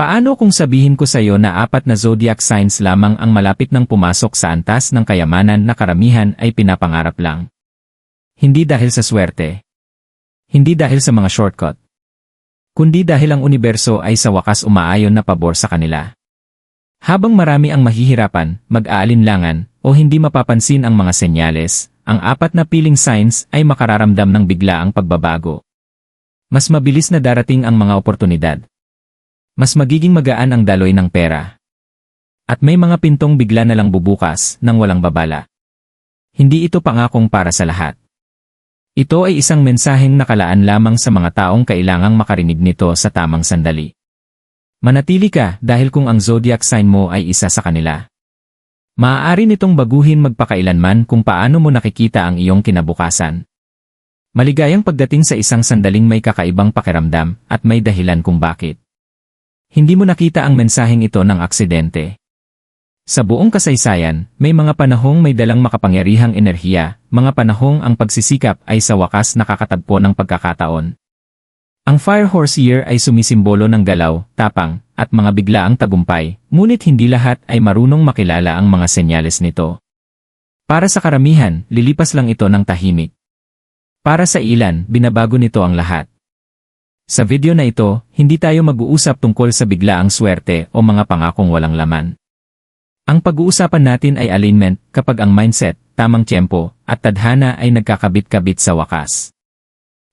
Paano kung sabihin ko sa iyo na 4 na zodiac signs lamang ang malapit nang pumasok sa antas ng kayamanan na karamihan ay pinapangarap lang? Hindi dahil sa swerte. Hindi dahil sa mga shortcut. Kundi dahil ang universo ay sa wakas umaayon na pabor sa kanila. Habang marami ang mahihirapan, mag-aalinlangan, o hindi mapapansin ang mga senyales, ang 4 na piling signs ay makararamdam ng biglaang pagbabago. Mas mabilis na darating ang mga oportunidad. Mas magiging magaan ang daloy ng pera. At may mga pintong bigla na lang bubukas nang walang babala. Hindi ito pangakong para sa lahat. Ito ay isang mensaheng nakalaan lamang sa mga taong kailangang makarinig nito sa tamang sandali. Manatili ka dahil kung ang zodiac sign mo ay isa sa kanila. Maaari nitong baguhin magpakailanman kung paano mo nakikita ang iyong kinabukasan. Maligayang pagdating sa isang sandaling may kakaibang pakiramdam at may dahilan kung bakit. Hindi mo nakita ang mensaheng ito ng aksidente. Sa buong kasaysayan, may mga panahong may dalang makapangyarihang enerhiya, mga panahong ang pagsisikap ay sa wakas nakakatagpo ng pagkakataon. Ang Fire Horse Year ay sumisimbolo ng galaw, tapang, at mga biglaang tagumpay, ngunit hindi lahat ay marunong makilala ang mga senyales nito. Para sa karamihan, lilipas lang ito ng tahimik. Para sa ilan, binabago nito ang lahat. Sa video na ito, hindi tayo mag-uusap tungkol sa biglaang swerte o mga pangakong walang laman. Ang pag-uusapan natin ay alignment kapag ang mindset, tamang tiyempo, at tadhana ay nagkakabit-kabit sa wakas.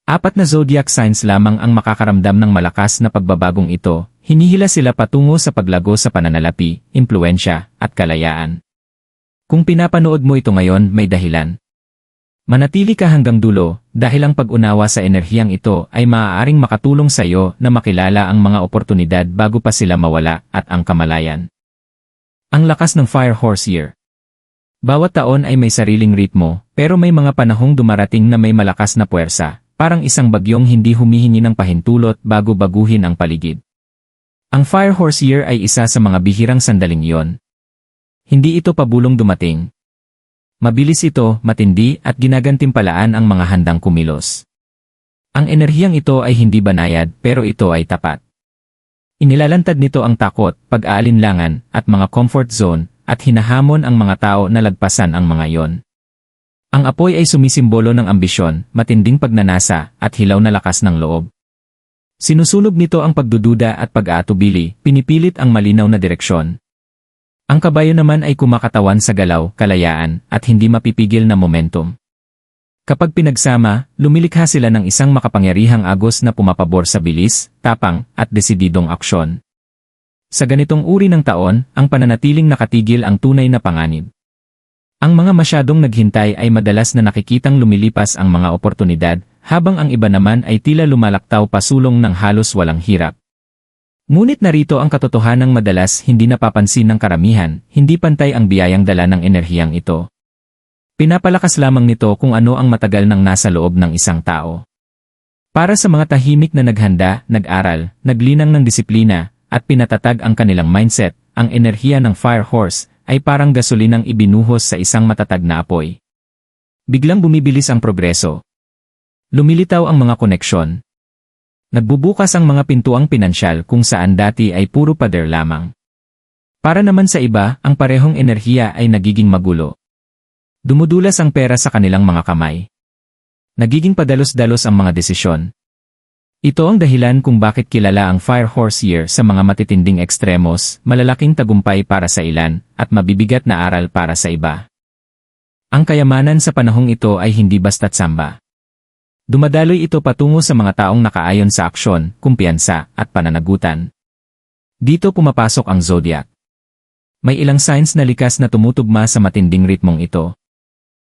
4 na zodiac signs lamang ang makakaramdam ng malakas na pagbabagong ito, hinihila sila patungo sa paglago sa pananalapi, impluensya, at kalayaan. Kung pinapanood mo ito ngayon, may dahilan. Manatili ka hanggang dulo, dahil ang pag-unawa sa enerhiyang ito ay maaaring makatulong sa iyo na makilala ang mga oportunidad bago pa sila mawala at ang kamalayan. Ang lakas ng Fire Horse Year. Bawat taon ay may sariling ritmo, pero may mga panahong dumarating na may malakas na puwersa, parang isang bagyong hindi humihingi ng pahintulot bago baguhin ang paligid. Ang Fire Horse Year ay isa sa mga bihirang sandaling iyon. Hindi ito pabulong dumating. Mabilis ito, matindi, at ginagantimpalaan ang mga handang kumilos. Ang enerhiyang ito ay hindi banayad, pero ito ay tapat. Inilalantad nito ang takot, pag-aalinlangan, at mga comfort zone, at hinahamon ang mga tao na lagpasan ang mga iyon. Ang apoy ay sumisimbolo ng ambisyon, matinding pagnanasa, at hilaw na lakas ng loob. Sinusunog nito ang pagdududa at pag-aatubili, pinipilit ang malinaw na direksyon. Ang kabayo naman ay kumakatawan sa galaw, kalayaan, at hindi mapipigil na momentum. Kapag pinagsama, lumilikha sila ng isang makapangyarihang agos na pumapabor sa bilis, tapang, at desididong aksyon. Sa ganitong uri ng taon, ang pananatiling nakatigil ang tunay na panganib. Ang mga masyadong naghintay ay madalas na nakikitang lumilipas ang mga oportunidad, habang ang iba naman ay tila lumalaktaw pasulong ng halos walang hirap. Ngunit narito ang katotohanang madalas hindi napapansin ng karamihan, hindi pantay ang biyayang dala ng enerhiyang ito. Pinapalakas lamang nito kung ano ang matagal nang nasa loob ng isang tao. Para sa mga tahimik na naghanda, nag-aral, naglinang ng disiplina, at pinatatag ang kanilang mindset, ang enerhiya ng Fire Horse ay parang gasolinang ibinuhos sa isang matatag na apoy. Biglang bumibilis ang progreso. Lumilitaw ang mga koneksyon. Nagbubukas ang mga pintuang pinansyal kung saan dati ay puro pader lamang. Para naman sa iba, ang parehong enerhiya ay nagiging magulo. Dumudulas ang pera sa kanilang mga kamay. Nagiging padalos-dalos ang mga desisyon. Ito ang dahilan kung bakit kilala ang Fire Horse Year sa mga matitinding ekstremos, malalaking tagumpay para sa ilan, at mabibigat na aral para sa iba. Ang kayamanan sa panahong ito ay hindi basta't samba. Dumadaloy ito patungo sa mga taong nakaayon sa aksyon, kumpiyansa, at pananagutan. Dito pumapasok ang zodiac. May ilang signs na likas na tumutugma sa matinding ritmong ito.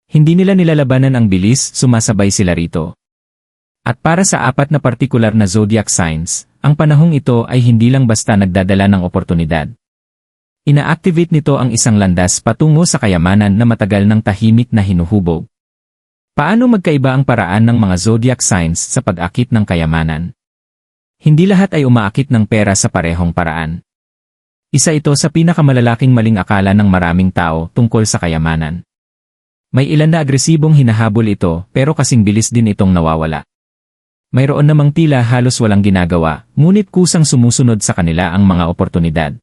Hindi nila nilalabanan ang bilis, sumasabay sila rito. At para sa 4 na partikular na zodiac signs, ang panahong ito ay hindi lang basta nagdadala ng oportunidad. Ina-activate nito ang isang landas patungo sa kayamanan na matagal ng tahimik na hinuhubog. Paano magkaiba ang paraan ng mga zodiac signs sa pag-akit ng kayamanan? Hindi lahat ay umaakit ng pera sa parehong paraan. Isa ito sa pinakamalalaking maling akala ng maraming tao tungkol sa kayamanan. May ilan na agresibong hinahabol ito pero kasing bilis din itong nawawala. Mayroon namang tila halos walang ginagawa, ngunit kusang sumusunod sa kanila ang mga oportunidad.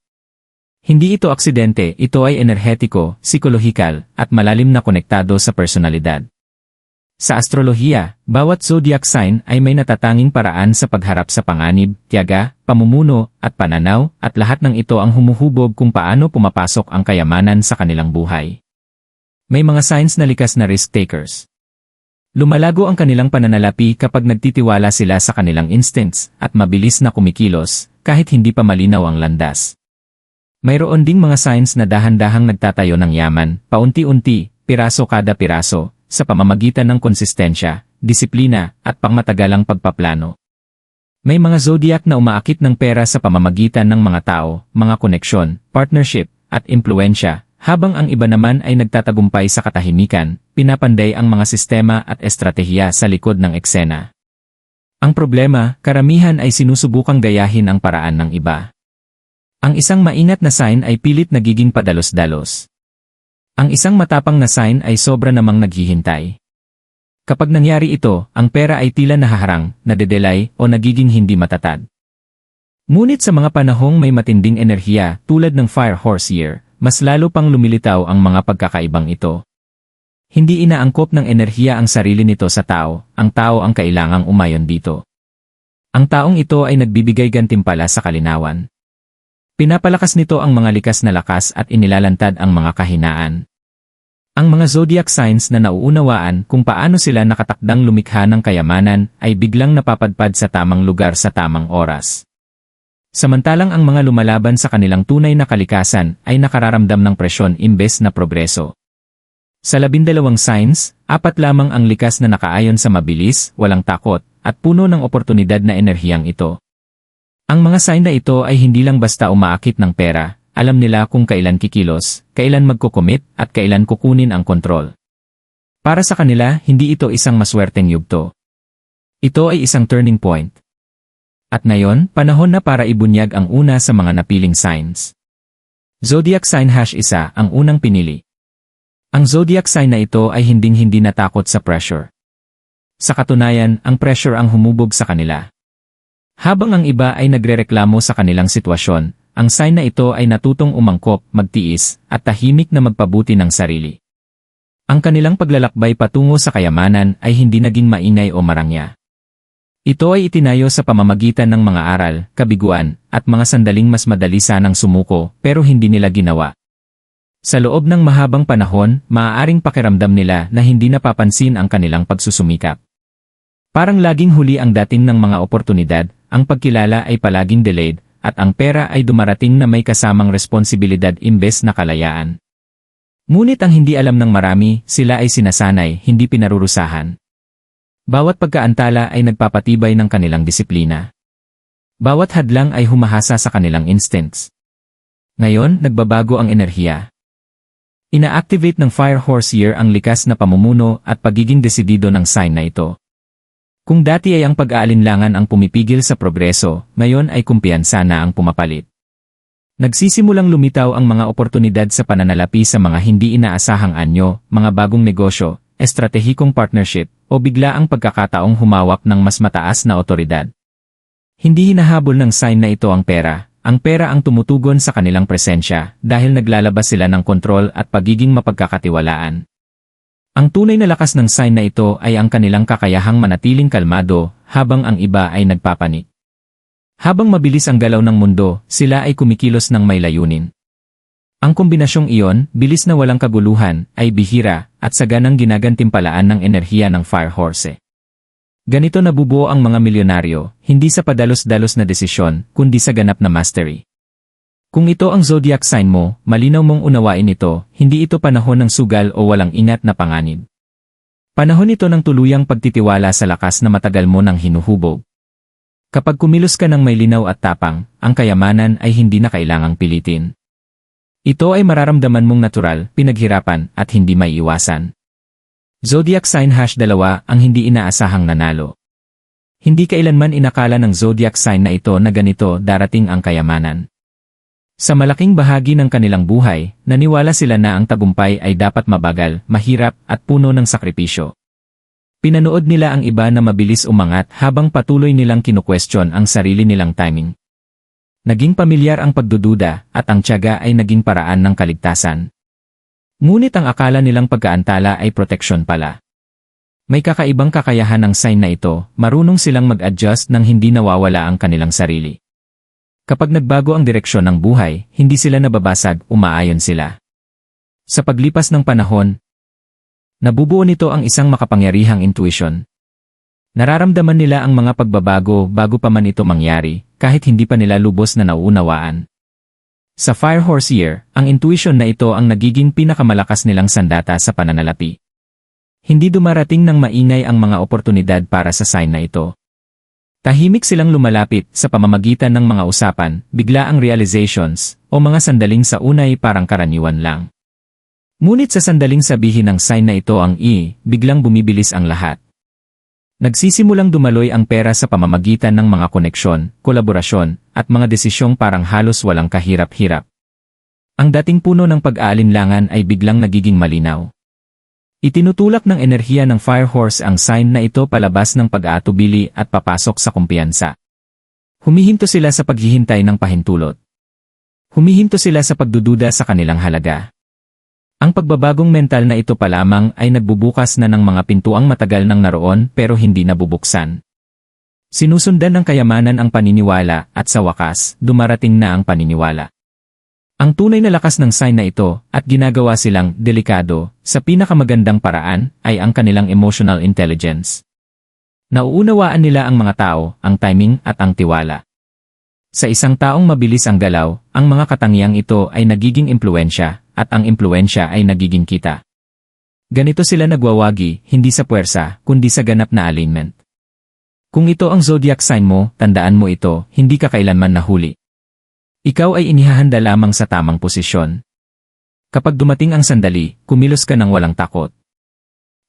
Hindi ito aksidente, ito ay enerhetiko, psikolohikal, at malalim na konektado sa personalidad. Sa astrolohiya, bawat zodiac sign ay may natatanging paraan sa pagharap sa panganib, tiyaga, pamumuno, at pananaw, at lahat ng ito ang humuhubog kung paano pumapasok ang kayamanan sa kanilang buhay. May mga signs na likas na risk takers. Lumalago ang kanilang pananalapi kapag nagtitiwala sila sa kanilang instincts at mabilis na kumikilos kahit hindi pa malinaw ang landas. Mayroon ding mga signs na dahan-dahang nagtatayo ng yaman, paunti-unti, piraso kada piraso, sa pamamagitan ng konsistensya, disiplina, at pangmatagalang pagpaplano. May mga zodiac na umaakit ng pera sa pamamagitan ng mga tao, mga koneksyon, partnership, at impluensya, habang ang iba naman ay nagtatagumpay sa katahimikan, pinapanday ang mga sistema at estratehiya sa likod ng eksena. Ang problema, karamihan ay sinusubukang gayahin ang paraan ng iba. Ang isang maingat na sign ay pilit nagiging padalos-dalos. Ang isang matapang na sign ay sobra namang naghihintay. Kapag nangyari ito, ang pera ay tila nahaharang, nadedelay, o nagiging hindi matatag. Ngunit sa mga panahong may matinding enerhiya tulad ng Fire Horse Year, mas lalo pang lumilitaw ang mga pagkakaibang ito. Hindi inaangkop ng enerhiya ang sarili nito sa tao, ang tao ang kailangang umayon dito. Ang taong ito ay nagbibigay gantimpala sa kalinawan. Pinapalakas nito ang mga likas na lakas at inilalantad ang mga kahinaan. Ang mga zodiac signs na nauunawaan kung paano sila nakatakdang lumikha ng kayamanan ay biglang napapadpad sa tamang lugar sa tamang oras. Samantalang ang mga lumalaban sa kanilang tunay na kalikasan ay nakararamdam ng presyon imbes na progreso. Sa 12 signs, 4 lamang ang likas na nakaayon sa mabilis, walang takot, at puno ng oportunidad na enerhiyang ito. Ang mga sign na ito ay hindi lang basta umaakit ng pera, alam nila kung kailan kikilos, kailan magkukomit, at kailan kukunin ang kontrol. Para sa kanila, hindi ito isang maswerteng yugto. Ito ay isang turning point. At ngayon, panahon na para ibunyag ang una sa mga napiling signs. Zodiac sign #1 ang unang pinili. Ang zodiac sign na ito ay hinding-hindi natakot sa pressure. Sa katunayan, ang pressure ang humubog sa kanila. Habang ang iba ay nagrereklamo sa kanilang sitwasyon, ang sign na ito ay natutong umangkop, magtiis, at tahimik na magpabuti ng sarili. Ang kanilang paglalakbay patungo sa kayamanan ay hindi naging maingay o marangya. Ito ay itinayo sa pamamagitan ng mga aral, kabiguan, at mga sandaling mas madali sanang sumuko pero hindi nila ginawa. Sa loob ng mahabang panahon, maaaring pakiramdam nila na hindi napapansin ang kanilang pagsusumikap. Parang laging huli ang dating ng mga oportunidad, ang pagkilala ay palaging delayed, at ang pera ay dumarating na may kasamang responsibilidad imbes na kalayaan. Ngunit ang hindi alam ng marami, sila ay sinasanay, hindi pinarurusahan. Bawat pagkaantala ay nagpapatibay ng kanilang disiplina. Bawat hadlang ay humahasa sa kanilang instincts. Ngayon, nagbabago ang enerhiya. Ina-activate ng Fire Horse Year ang likas na pamumuno at pagiging desidido ng sign na ito. Kung dati ay ang pag-aalinlangan ang pumipigil sa progreso, ngayon ay kumpiyansa na ang pumapalit. Nagsisimulang lumitaw ang mga oportunidad sa pananalapi sa mga hindi inaasahang anyo, mga bagong negosyo, estratehikong partnership, o bigla ang pagkakataong humawak ng mas mataas na otoridad. Hindi hinahabol ng sign na ito ang pera ang tumutugon sa kanilang presensya dahil naglalabas sila ng kontrol at pagiging mapagkakatiwalaan. Ang tunay na lakas ng sign na ito ay ang kanilang kakayahang manatiling kalmado habang ang iba ay nagpapanik. Habang mabilis ang galaw ng mundo, sila ay kumikilos ng may layunin. Ang kombinasyong iyon, bilis na walang kaguluhan, ay bihira at saganang ginagantimpalaan ng enerhiya ng Fire Horse. Ganito nabubuo ang mga milyonaryo, hindi sa padalos-dalos na desisyon, kundi sa ganap na mastery. Kung ito ang zodiac sign mo, malinaw mong unawain ito, hindi ito panahon ng sugal o walang ingat na panganib. Panahon ito ng tuluyang pagtitiwala sa lakas na matagal mo nang hinuhubog. Kapag kumilos ka ng may linaw at tapang, ang kayamanan ay hindi na kailangang pilitin. Ito ay mararamdaman mong natural, pinaghirapan, at hindi may iwasan. Zodiac sign #2 ang hindi inaasahang nanalo. Hindi kailanman inakala ng zodiac sign na ito na ganito darating ang kayamanan. Sa malaking bahagi ng kanilang buhay, naniwala sila na ang tagumpay ay dapat mabagal, mahirap, at puno ng sakripisyo. Pinanood nila ang iba na mabilis umangat habang patuloy nilang kinukwestiyon ang sarili nilang timing. Naging pamilyar ang pagdududa at ang tiyaga ay naging paraan ng kaligtasan. Ngunit ang akala nilang pagkaantala ay proteksyon pala. May kakaibang kakayahan ng sign na ito, marunong silang mag-adjust nang hindi nawawala ang kanilang sarili. Kapag nagbago ang direksyon ng buhay, hindi sila nababasag, umaayon sila. Sa paglipas ng panahon, nabubuo nito ang isang makapangyarihang intuition. Nararamdaman nila ang mga pagbabago bago pa man ito mangyari, kahit hindi pa nila lubos na nauunawaan. Sa Fire Horse Year, ang intuition na ito ang nagiging pinakamalakas nilang sandata sa pananalapi. Hindi dumarating ng maingay ang mga oportunidad para sa sign na ito. Tahimik silang lumalapit sa pamamagitan ng mga usapan, biglaang realizations, o mga sandaling sa unay parang karaniwan lang. Ngunit sa sandaling sabihin ng sign na ito ang biglang bumibilis ang lahat. Nagsisimulang dumaloy ang pera sa pamamagitan ng mga koneksyon, kolaborasyon, at mga desisyong parang halos walang kahirap-hirap. Ang dating puno ng pag-aalinlangan ay biglang nagiging malinaw. Itinutulak ng enerhiya ng Fire Horse ang sign na ito palabas ng pag-aatubili at papasok sa kumpiyansa. Humihinto sila sa paghihintay ng pahintulot. Humihinto sila sa pagdududa sa kanilang halaga. Ang pagbabagong mental na ito pa lamang ay nagbubukas na ng mga pintuang matagal nang naroon pero hindi nabubuksan. Sinusundan ng kayamanan ang paniniwala at sa wakas, dumarating na ang paniniwala. Ang tunay na lakas ng sign na ito at ginagawa silang delikado sa pinakamagandang paraan ay ang kanilang emotional intelligence. Nauunawaan nila ang mga tao, ang timing at ang tiwala. Sa isang taong mabilis ang galaw, ang mga katangiang ito ay nagiging impluwensya at ang impluwensya ay nagiging kita. Ganito sila nagwawagi, hindi sa puwersa, kundi sa ganap na alignment. Kung ito ang zodiac sign mo, tandaan mo ito, hindi ka kailanman nahuli. Ikaw ay inihahanda lamang sa tamang posisyon. Kapag dumating ang sandali, kumilos ka ng walang takot.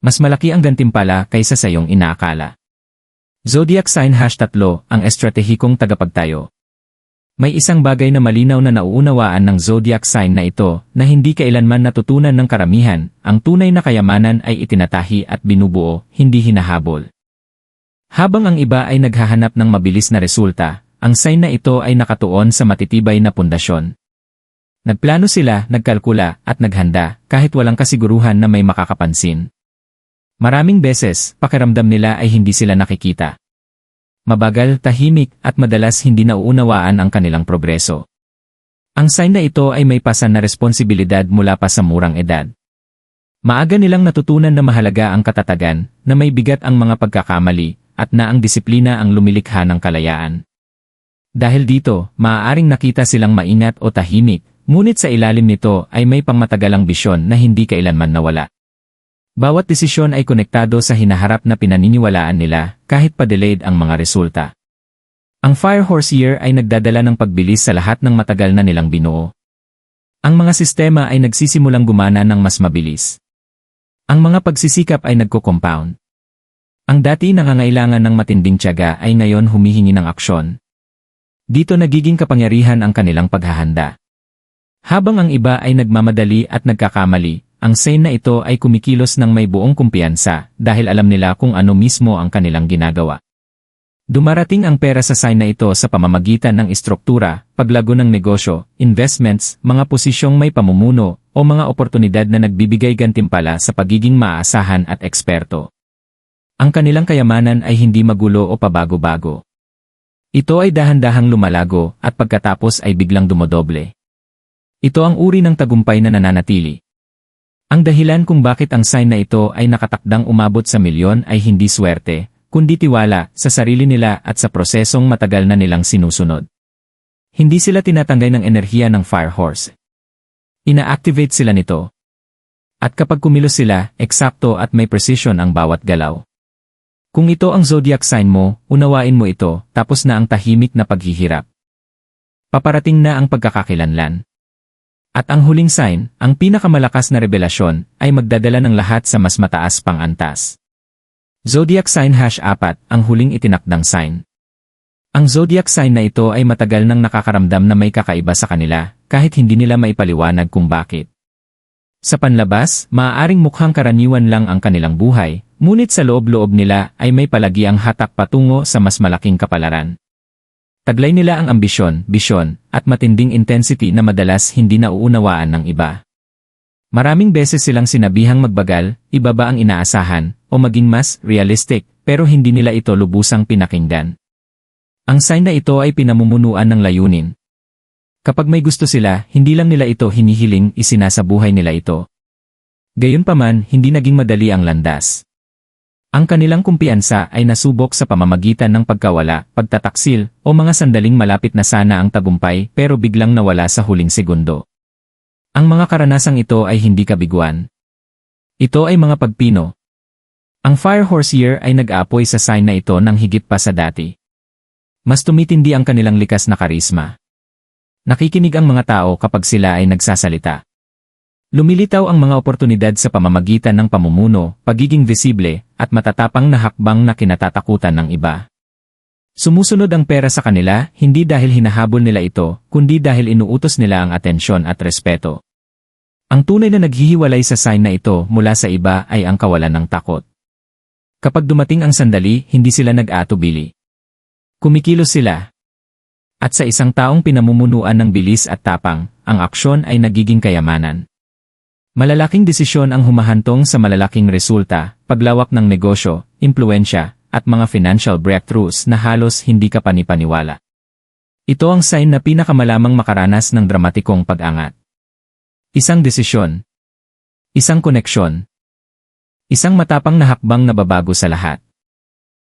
Mas malaki ang gantimpala kaysa sa iyong inaakala. Zodiac sign #3, ang estratehikong tagapagtayo. May isang bagay na malinaw na nauunawaan ng zodiac sign na ito na hindi kailanman natutunan ng karamihan, ang tunay na kayamanan ay itinatahi at binubuo, hindi hinahabol. Habang ang iba ay naghahanap ng mabilis na resulta, ang sign na ito ay nakatuon sa matitibay na pundasyon. Nagplano sila, nagkalkula, at naghanda, kahit walang kasiguruhan na may makakapansin. Maraming beses, pakiramdam nila ay hindi sila nakikita. Mabagal, tahimik, at madalas hindi nauunawaan ang kanilang progreso. Ang sign na ito ay may pasan na responsibilidad mula pa sa murang edad. Maaga nilang natutunan na mahalaga ang katatagan, na may bigat ang mga pagkakamali, at na ang disiplina ang lumilikha ng kalayaan. Dahil dito, maaaring nakita silang maingat o tahimik, ngunit sa ilalim nito ay may pangmatagalang bisyon na hindi kailanman nawala. Bawat desisyon ay konektado sa hinaharap na pinaniniwalaan nila, kahit pa delayed ang mga resulta. Ang Fire Horse Year ay nagdadala ng pagbilis sa lahat ng matagal na nilang binuo. Ang mga sistema ay nagsisimulang gumana ng mas mabilis. Ang mga pagsisikap ay nagko-compound. Ang dati nangangailangan ng matinding tiyaga ay ngayon humihingi ng aksyon. Dito nagiging kapangyarihan ang kanilang paghahanda. Habang ang iba ay nagmamadali at nagkakamali, ang sign na ito ay kumikilos ng may buong kumpiyansa dahil alam nila kung ano mismo ang kanilang ginagawa. Dumarating ang pera sa sign na ito sa pamamagitan ng istruktura, paglago ng negosyo, investments, mga posisyong may pamumuno, o mga oportunidad na nagbibigay gantimpala sa pagiging maaasahan at eksperto. Ang kanilang kayamanan ay hindi magulo o pabago-bago. Ito ay dahan-dahang lumalago at pagkatapos ay biglang dumodoble. Ito ang uri ng tagumpay na nananatili. Ang dahilan kung bakit ang sign na ito ay nakatakdang umabot sa milyon ay hindi swerte, kundi tiwala sa sarili nila at sa prosesong matagal na nilang sinusunod. Hindi sila tinatanggay ng enerhiya ng Fire Horse. Ina-activate sila nito. At kapag kumilos sila, eksakto at may precision ang bawat galaw. Kung ito ang zodiac sign mo, unawain mo ito, tapos na ang tahimik na paghihirap. Paparating na ang pagkakakilanlan. At ang huling sign, ang pinakamalakas na revelasyon, ay magdadala ng lahat sa mas mataas pang antas. Zodiac sign #4, ang huling itinakdang sign. Ang zodiac sign na ito ay matagal nang nakakaramdam na may kakaiba sa kanila, kahit hindi nila maipaliwanag kung bakit. Sa panlabas, maaaring mukhang karaniwan lang ang kanilang buhay, Ngunit sa loob-loob nila ay may palagiang hatak patungo sa mas malaking kapalaran. Taglay nila ang ambisyon, bisyon, at matinding intensity na madalas hindi nauunawaan ng iba. Maraming beses silang sinabihang magbagal, ibaba ang inaasahan, o maging mas realistic, pero hindi nila ito lubusang pinakinggan. Ang sign na ito ay pinamumunuan ng layunin. Kapag may gusto sila, hindi lang nila ito hinihiling, isinasabuhay nila ito. Gayunpaman, hindi naging madali ang landas. Ang kanilang kumpiyansa ay nasubok sa pamamagitan ng pagkawala, pagtataksil, o mga sandaling malapit na sana ang tagumpay pero biglang nawala sa huling segundo. Ang mga karanasang ito ay hindi kabiguan. Ito ay mga pagpino. Ang Firehorse Year ay nag-aapoy sa sign na ito ng higit pa sa dati. Mas tumitindi ang kanilang likas na karisma. Nakikinig ang mga tao kapag sila ay nagsasalita. Lumilitaw ang mga oportunidad sa pamamagitan ng pamumuno, pagiging visible, at matatapang na hakbang na kinatatakutan ng iba. Sumusunod ang pera sa kanila, hindi dahil hinahabol nila ito, kundi dahil inuutos nila ang atensyon at respeto. Ang tunay na naghihiwalay sa sign na ito mula sa iba ay ang kawalan ng takot. Kapag dumating ang sandali, hindi sila nag-aatubili. Kumikilos sila. At sa isang taong pinamumunuan ng bilis at tapang, ang aksyon ay nagiging kayamanan. Malalaking desisyon ang humahantong sa malalaking resulta, paglawak ng negosyo, impluensya, at mga financial breakthroughs na halos hindi ka panipaniwala. Ito ang sign na pinakamalamang makaranas ng dramatikong pag-angat. Isang desisyon. Isang koneksyon. Isang matapang na hakbang na babago sa lahat.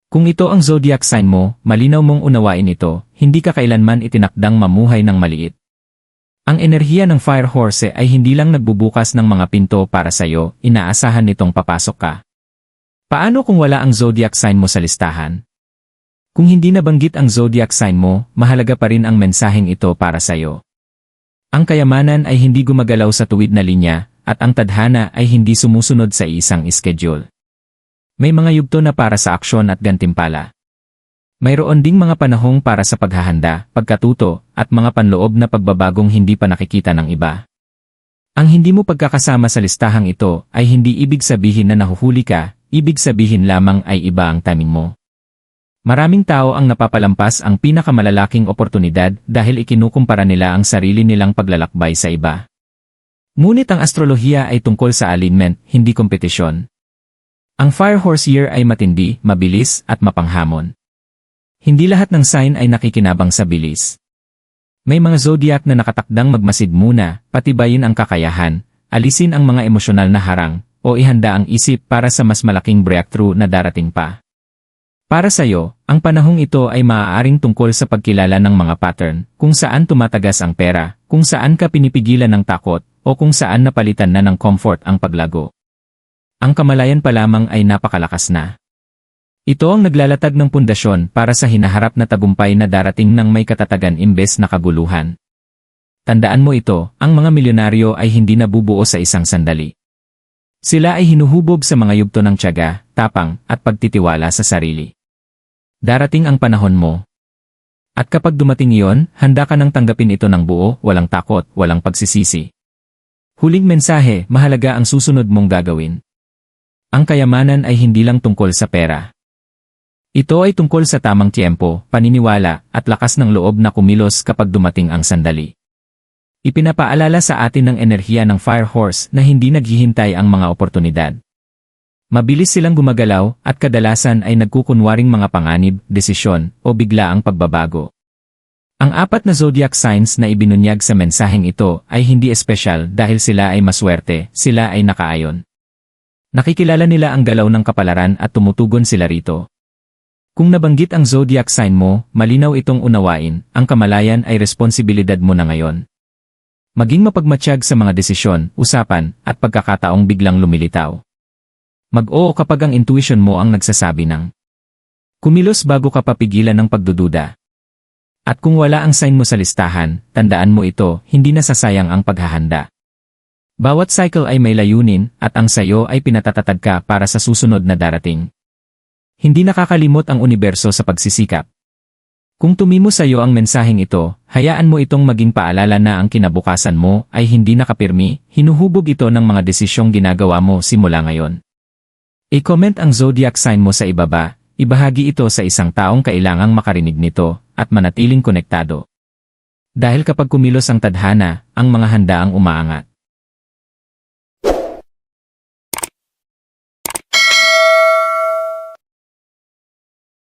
Kung ito ang zodiac sign mo, malinaw mong unawain ito, hindi ka kailanman itinakdang mamuhay ng maliit. Ang enerhiya ng Firehorse ay hindi lang nagbubukas ng mga pinto para sa'yo, inaasahan nitong papasok ka. Paano kung wala ang zodiac sign mo sa listahan? Kung hindi nabanggit ang zodiac sign mo, mahalaga pa rin ang mensaheng ito para sa'yo. Ang kayamanan ay hindi gumagalaw sa tuwid na linya, at ang tadhana ay hindi sumusunod sa isang schedule. May mga yugto na para sa aksyon at gantimpala. Mayroon ding mga panahong para sa paghahanda, pagkatuto, at mga panloob na pagbabagong hindi pa nakikita ng iba. Ang hindi mo pagkakasama sa listahang ito ay hindi ibig sabihin na nahuhuli ka, ibig sabihin lamang ay iba ang timing mo. Maraming tao ang napapalampas ang pinakamalalaking oportunidad dahil ikinukumpara nila ang sarili nilang paglalakbay sa iba. Ngunit ang astrolohiya ay tungkol sa alignment, hindi kompetisyon. Ang Firehorse Year ay matindi, mabilis, at mapanghamon. Hindi lahat ng sign ay nakikinabang sa bilis. May mga zodiac na nakatakdang magmasid muna, patibayin ang kakayahan, alisin ang mga emosyonal na harang, o ihanda ang isip para sa mas malaking breakthrough na darating pa. Para sa'yo, ang panahong ito ay maaaring tungkol sa pagkilala ng mga pattern, kung saan tumatagas ang pera, kung saan ka pinipigilan ng takot, o kung saan napalitan na ng comfort ang paglago. Ang kamalayan pa lamang ay napakalakas na. Ito ang naglalatag ng pundasyon para sa hinaharap na tagumpay na darating ng may katatagan imbes na kaguluhan. Tandaan mo ito, ang mga milyonaryo ay hindi nabubuo sa isang sandali. Sila ay hinuhubog sa mga yugto ng tiyaga, tapang, at pagtitiwala sa sarili. Darating ang panahon mo. At kapag dumating iyon, handa ka nang tanggapin ito ng buo, walang takot, walang pagsisisi. Huling mensahe, mahalaga ang susunod mong gagawin. Ang kayamanan ay hindi lang tungkol sa pera. Ito ay tungkol sa tamang tiyempo, paniniwala, at lakas ng loob na kumilos kapag dumating ang sandali. Ipinapaalala sa atin ng enerhiya ng Firehorse na hindi naghihintay ang mga oportunidad. Mabilis silang gumagalaw at kadalasan ay nagkukunwaring mga panganib, desisyon, o bigla ang pagbabago. Ang apat na zodiac signs na ibinunyag sa mensaheng ito ay hindi espesyal dahil sila ay maswerte, sila ay nakaayon. Nakikilala nila ang galaw ng kapalaran at tumutugon sila rito. Kung nabanggit ang zodiac sign mo, malinaw itong unawain, ang kamalayan ay responsibilidad mo na ngayon. Maging mapagmatsyag sa mga desisyon, usapan, at pagkakataong biglang lumilitaw. Mag-oo kapag ang intuition mo ang nagsasabi ng kumilos bago ka papigilan ng pagdududa. At kung wala ang sign mo sa listahan, tandaan mo ito, hindi nasasayang ang paghahanda. Bawat cycle ay may layunin, at ang sayo ay pinatatatag ka para sa susunod na darating. Hindi nakakalimot ang universo sa pagsisikap. Kung tumimo sa iyo ang mensaheng ito, hayaan mo itong maging paalala na ang kinabukasan mo ay hindi nakapirmi, hinuhubog ito ng mga desisyong ginagawa mo simula ngayon. I-comment ang zodiac sign mo sa ibaba, ibahagi ito sa isang taong kailangang makarinig nito, at manatiling konektado. Dahil kapag kumilos ang tadhana, ang mga handa ang umaangat.